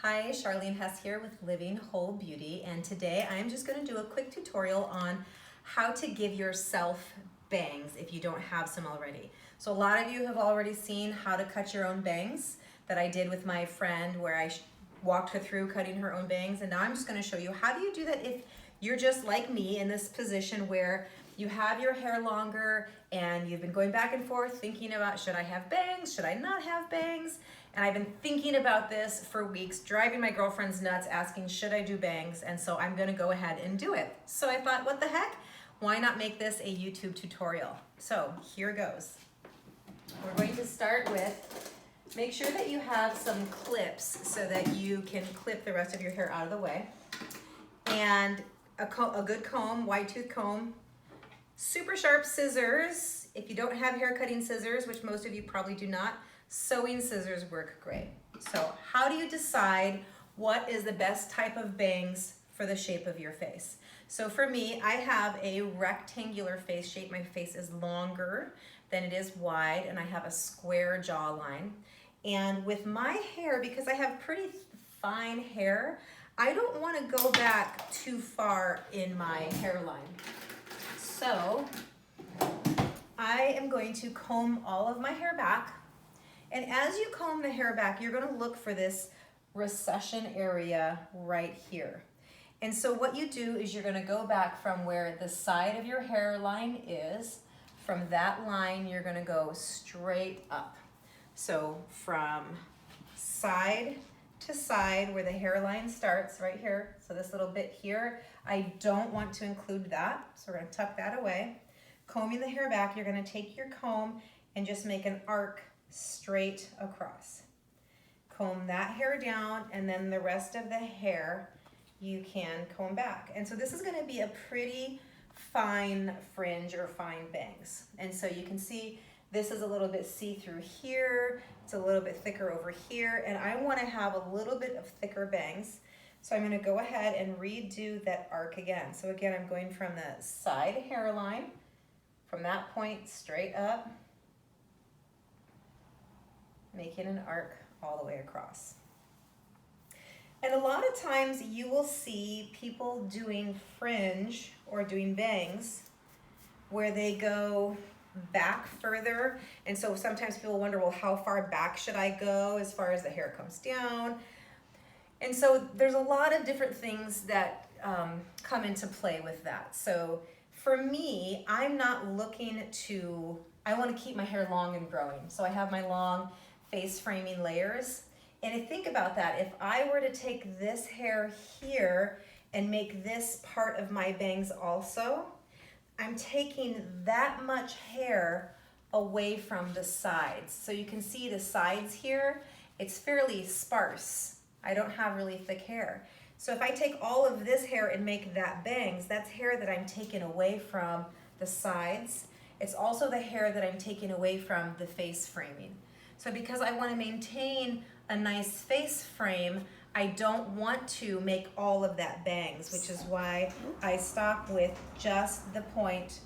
Hi, Charlene Hess here with Living Whole Beauty, and today I'm just going to do a quick tutorial on how to give yourself bangs if you don't have some already. So a lot of you have already seen how to cut your own bangs that I did with my friend where I walked her through cutting her own bangs, and now I'm just going to show you how do you do that if you're just like me in this position where you have your hair longer and you've been going back and forth thinking about, should I have bangs, should I not have bangs? And I've been thinking about this for weeks, driving my girlfriends nuts, asking, should I do bangs? And so I'm gonna go ahead and do it. So I thought, what the heck? Why not make this a YouTube tutorial? So here goes. We're going to start with, make sure that you have some clips so that you can clip the rest of your hair out of the way. And a good comb, wide tooth comb, super sharp scissors. If you don't have hair cutting scissors, which most of you probably do not, sewing scissors work great. So how do you decide what is the best type of bangs for the shape of your face? So for me, I have a rectangular face shape. My face is longer than it is wide, and I have a square jawline. And with my hair, because I have pretty fine hair, I don't want to go back too far in my hairline. So I am going to comb all of my hair back. And as you comb the hair back, you're going to look for this recession area right here. And so what you do is you're going to go back from where the side of your hairline is. From that line, you're going to go straight up. So from side to side where the hairline starts right here. So this little bit here, I don't want to include that. So we're going to tuck that away. Combing the hair back, you're going to take your comb and just make an arc straight across. Comb that hair down, and then the rest of the hair you can comb back. And so this is going to be a pretty fine fringe or fine bangs. And so you can see this is a little bit see-through here, it's a little bit thicker over here, and I want to have a little bit of thicker bangs. So I'm going to go ahead and redo that arc again. So again, I'm going from the side hairline, from that point straight up, making an arc all the way across. And a lot of times you will see people doing fringe or doing bangs where they go back further. And so sometimes people wonder, well, how far back should I go as far as the hair comes down? And so there's a lot of different things that come into play with that. So for me, I'm not looking to, I want to keep my hair long and growing. So I have my long face framing layers. And I think about that, if I were to take this hair here and make this part of my bangs also, I'm taking that much hair away from the sides. So you can see the sides here, it's fairly sparse. I don't have really thick hair. So if I take all of this hair and make that bangs, that's hair that I'm taking away from the sides. It's also the hair that I'm taking away from the face framing. So because I want to maintain a nice face frame, I don't want to make all of that bangs, which is why I stop with just the point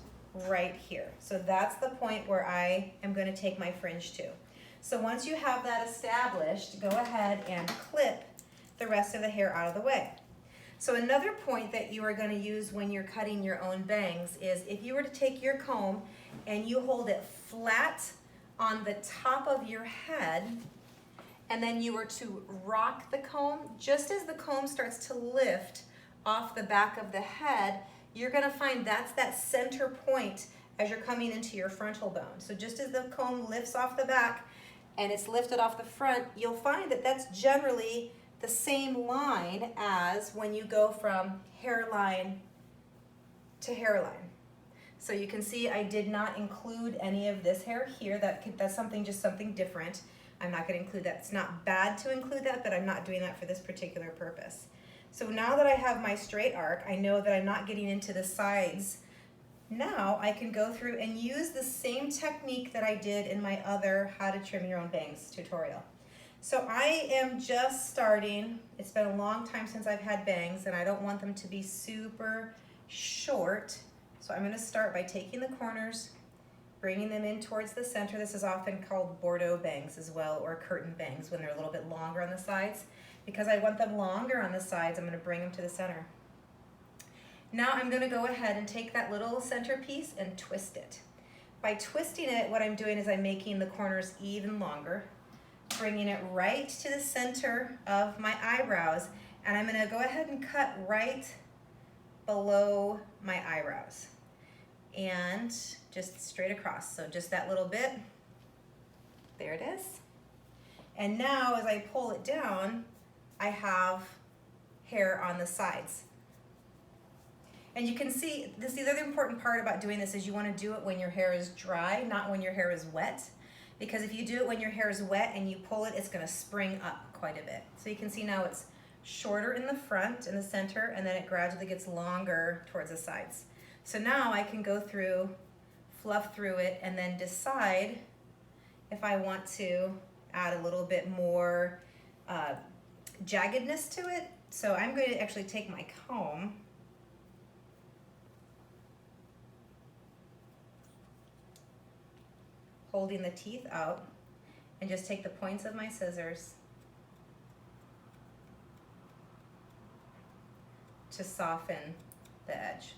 right here. So that's the point where I am going to take my fringe to. So once you have that established, go ahead and clip the rest of the hair out of the way. So another point that you are going to use when you're cutting your own bangs is if you were to take your comb and you hold it flat on the top of your head, and then you were to rock the comb, just as the comb starts to lift off the back of the head, you're gonna find that's that center point as you're coming into your frontal bone. So just as the comb lifts off the back and it's lifted off the front, you'll find that that's generally the same line as when you go from hairline to hairline. So you can see I did not include any of this hair here. That's something, just something different. I'm not going to include that. It's not bad to include that, but I'm not doing that for this particular purpose. So now that I have my straight arc, I know that I'm not getting into the sides. Now I can go through and use the same technique that I did in my other how to trim your own bangs tutorial. So I am just starting. It's been a long time since I've had bangs, and I don't want them to be super short. So I'm going to start by taking the corners, bringing them in towards the center. This is often called Bordeaux bangs as well, or curtain bangs when they're a little bit longer on the sides. Because I want them longer on the sides, I'm gonna bring them to the center. Now I'm gonna go ahead and take that little center piece and twist it. By twisting it, what I'm doing is I'm making the corners even longer, bringing it right to the center of my eyebrows, and I'm gonna go ahead and cut right below my eyebrows. And just straight across, so just that little bit. There it is. And now as I pull it down, I have hair on the sides. And you can see, the other important part about doing this is you want to do it when your hair is dry, not when your hair is wet. Because if you do it when your hair is wet and you pull it, it's going to spring up quite a bit. So you can see now it's shorter in the front, in the center, and then it gradually gets longer towards the sides. So now I can go through, fluff through it, and then decide if I want to add a little bit more jaggedness to it. So I'm going to actually take my comb holding the teeth out and just take the points of my scissors to soften the edge.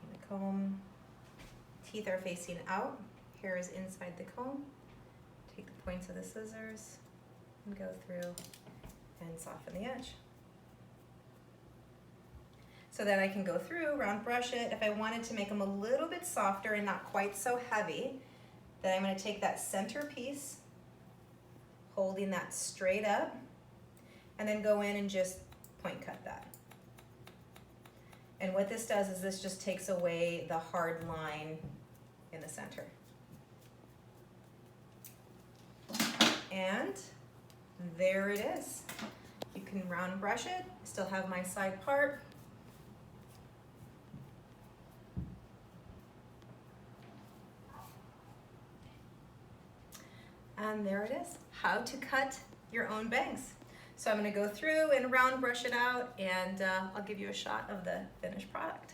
Taking the comb, teeth are facing out, hair is inside the comb. Take the points of the scissors and go through and soften the edge. So then I can go through, round brush it. If I wanted to make them a little bit softer and not quite so heavy, then I'm going to take that center piece, holding that straight up, and then go in and just point cut that. And what this does is this just takes away the hard line in the center. And there it is. You can round brush it, still have my side part. And there it is, how to cut your own bangs. So I'm gonna go through and round brush it out, and I'll give you a shot of the finished product.